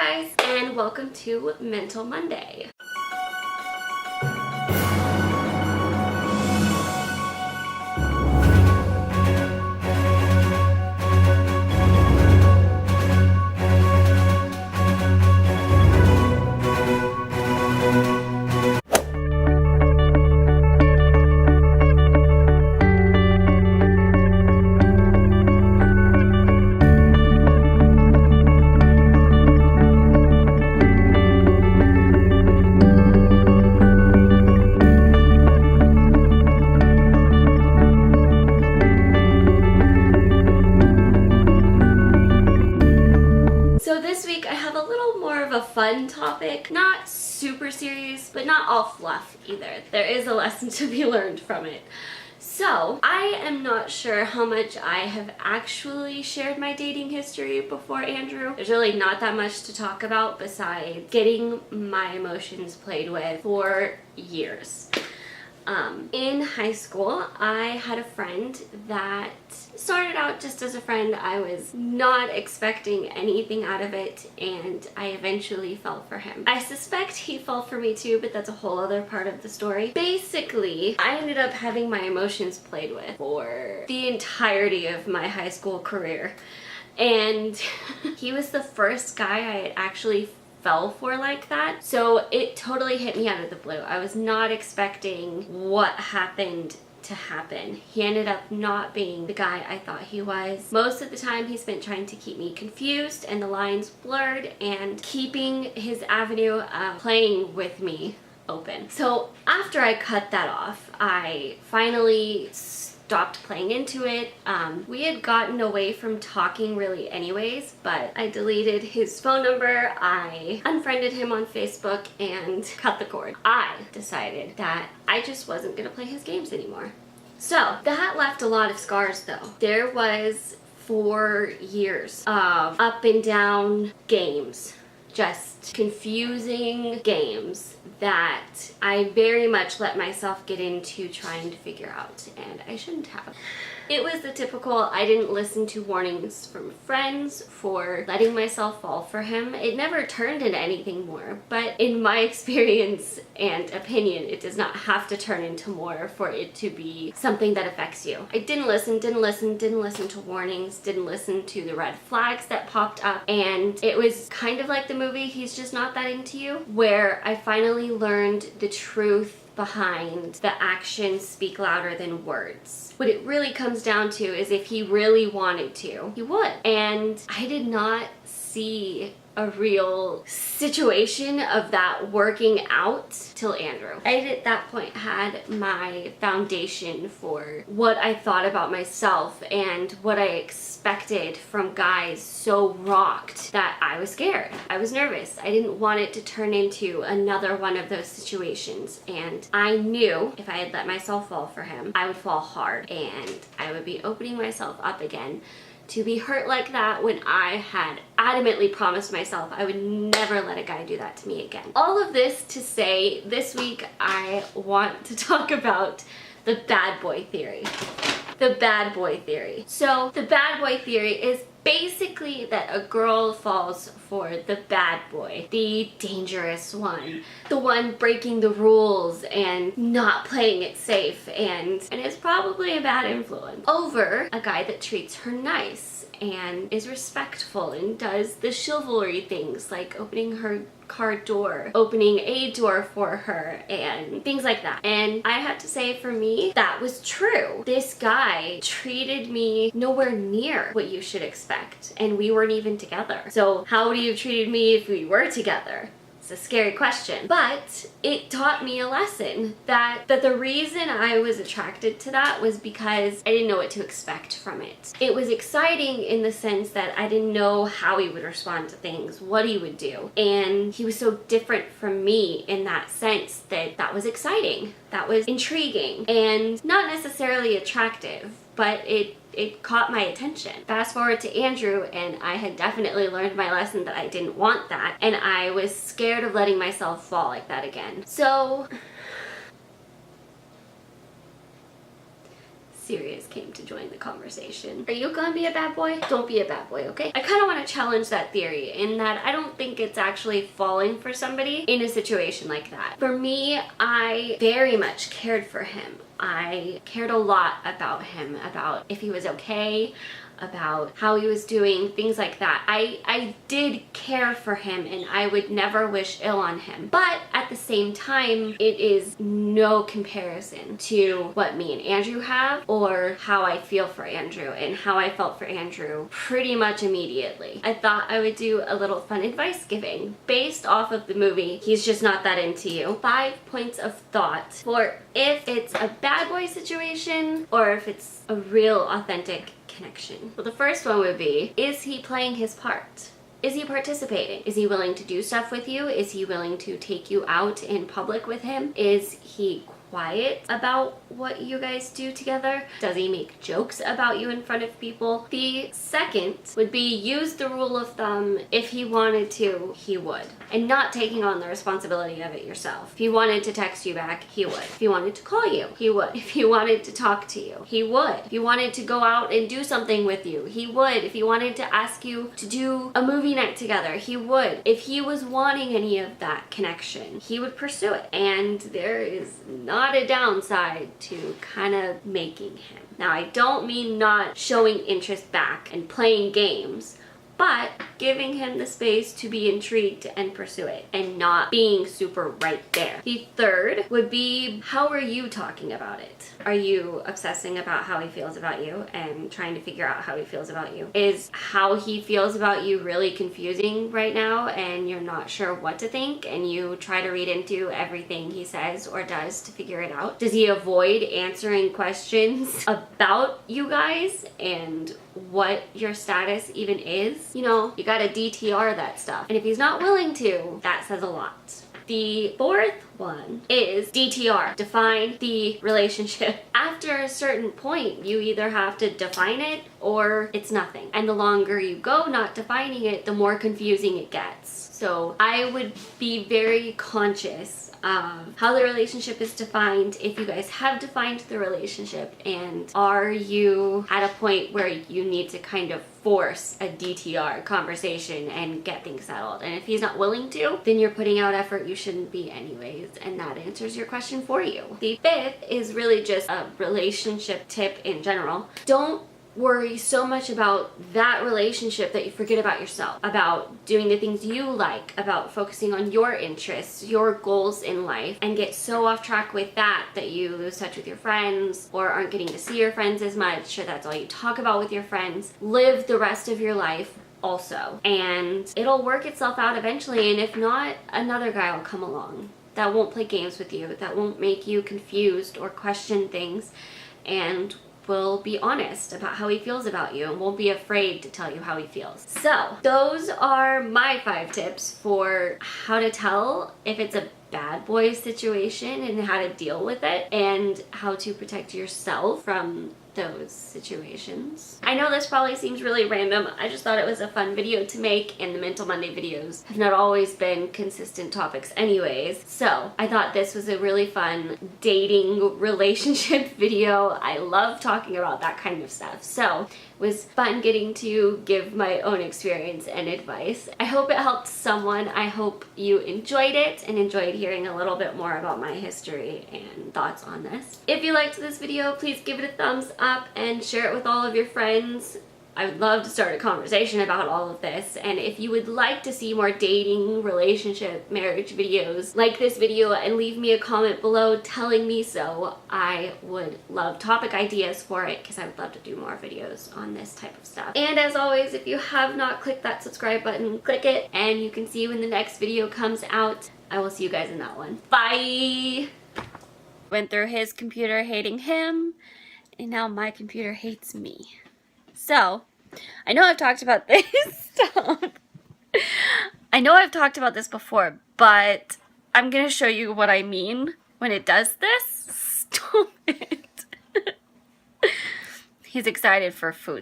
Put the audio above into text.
guys, and welcome to Mental Monday. So this week I have a little more of a fun topic, not super serious, but not all fluff either. There is a lesson to be learned from it. So, I am not sure how much I have actually shared my dating history before Andrew. There's really not that much to talk about besides getting my emotions played with for years. In high school, I had a friend that started out just as a friend. I was not expecting anything out of it, and I eventually fell for him. I suspect he fell for me too, but that's a whole other part of the story. Basically, I ended up having my emotions played with for the entirety of my high school career. And he was the first guy I had actually fell for like that, so it totally hit me out of the blue. I was not expecting what happened to happen. He ended up not being the guy I thought he was. Most of the time he spent trying to keep me confused and the lines blurred and keeping his avenue of playing with me open. So after I cut that off, I finally stopped playing into it. We had gotten away from talking really anyways, but I deleted his phone number, I unfriended him on Facebook, and cut the cord. I decided that I just wasn't gonna play his games anymore. So that left a lot of scars though. There was 4 years of up and down games. Just confusing games that I very much let myself get into trying to figure out, and I shouldn't have. It was the typical, I didn't listen to warnings from friends for letting myself fall for him. It never turned into anything more, but in my experience and opinion, it does not have to turn into more for it to be something that affects you. I didn't listen to warnings, didn't listen to the red flags that popped up, and it was kind of like the movie He's Just Not That Into You, where I finally learned the truth behind the actions speak louder than words. What it really comes down to is if he really wanted to, he would. And I did not see a real situation of that working out till Andrew. I at that point had my foundation for what I thought about myself and what I expected from guys so rocked that I was scared. I was nervous. I didn't want it to turn into another one of those situations, and I knew if I had let myself fall for him, I would fall hard and I would be opening myself up again to be hurt like that when I had adamantly promised myself I would never let a guy do that to me again. All of this to say, this week I want to talk about the bad boy theory. The bad boy theory. So the bad boy theory is basically that a girl falls for the bad boy, the dangerous one, the one breaking the rules and not playing it safe, and is probably a bad influence, over a guy that treats her nice and is respectful and does the chivalry things like opening her car door, opening a door for her, and things like that. And I have to say, for me, that was true. This guy treated me nowhere near what you should expect, and we weren't even together. So how would he have treated me if we were together? It's a scary question, but it taught me a lesson that the reason I was attracted to that was because I didn't know what to expect from it. It was exciting in the sense that I didn't know how he would respond to things, what he would do, and he was so different from me in that sense that was exciting, that was intriguing, and not necessarily attractive, but it caught my attention. Fast forward to Andrew, and I had definitely learned my lesson that I didn't want that, and I was scared of letting myself fall like that again. So serious came to join the conversation. Are you gonna be a bad boy? Don't be a bad boy, okay? I kind of want to challenge that theory in that I don't think it's actually falling for somebody in a situation like that. For me, I very much cared for him. I cared a lot about him, about if he was okay, about how he was doing, things like that. I did care for him and I would never wish ill on him. But at the same time, it is no comparison to what me and Andrew have or how I feel for Andrew and how I felt for Andrew pretty much immediately. I thought I would do a little fun advice giving based off of the movie He's Just Not That Into You. 5 points of thought for if it's a bad boy situation or if it's a real authentic connection. Well, the first one would be, is he playing his part? Is he participating? Is he willing to do stuff with you? Is he willing to take you out in public with him? Is he quiet about what you guys do together? Does he make jokes about you in front of people? The second would be, use the rule of thumb, if he wanted to, he would. And not taking on the responsibility of it yourself. If he wanted to text you back, he would. If he wanted to call you, he would. If he wanted to talk to you, he would. If he wanted to go out and do something with you, he would. If he wanted to ask you to do a movie night together, he would. If he was wanting any of that connection, he would pursue it. And there is not a downside to kind of making him. Now, I don't mean not showing interest back and playing games, but giving him the space to be intrigued and pursue it and not being super right there. The third would be, how are you talking about it? Are you obsessing about how he feels about you and trying to figure out how he feels about you? Is how he feels about you really confusing right now and you're not sure what to think and you try to read into everything he says or does to figure it out? Does he avoid answering questions about you guys and what your status even is? You know, you gotta DTR that stuff. And if he's not willing to, that says a lot. The fourth one is DTR, define the relationship. After a certain point, you either have to define it or it's nothing. And the longer you go not defining it, the more confusing it gets. So I would be very conscious of how the relationship is defined, if you guys have defined the relationship, and are you at a point where you need to kind of force a DTR conversation and get things settled. And if he's not willing to, then you're putting out effort you shouldn't be anyways, and that answers your question for you. The fifth is really just a relationship tip in general. Don't worry so much about that relationship that you forget about yourself, about doing the things you like, about focusing on your interests, your goals in life, and get so off track with that that you lose touch with your friends or aren't getting to see your friends as much, or that's all you talk about with your friends. Live the rest of your life also, and it'll work itself out eventually. And if not, another guy will come along that won't play games with you, that won't make you confused or question things, and will be honest about how he feels about you and won't be afraid to tell you how he feels. So those are my 5 tips for how to tell if it's a bad boy situation and how to deal with it and how to protect yourself from those situations. I know this probably seems really random. I just thought it was a fun video to make, and the Mental Monday videos have not always been consistent topics anyways. So I thought this was a really fun dating relationship video. I love talking about that kind of stuff. So it was fun getting to give my own experience and advice. I hope it helped someone. I hope you enjoyed it and enjoyed hearing a little bit more about my history and thoughts on this. If you liked this video, please give it a thumbs up and share it with all of your friends. I would love to start a conversation about all of this, and if you would like to see more dating, relationship, marriage videos like this video, and leave me a comment below telling me so, I would love topic ideas for it because I would love to do more videos on this type of stuff. And as always, if you have not clicked that subscribe button, click it and you can see when the next video comes out. I will see you guys in that one. Bye! Went through his computer hating him, and now my computer hates me. So, I know I've talked about this. Stop. I know I've talked about this before, but I'm going to show you what I mean when it does this. Stop it. He's excited for food.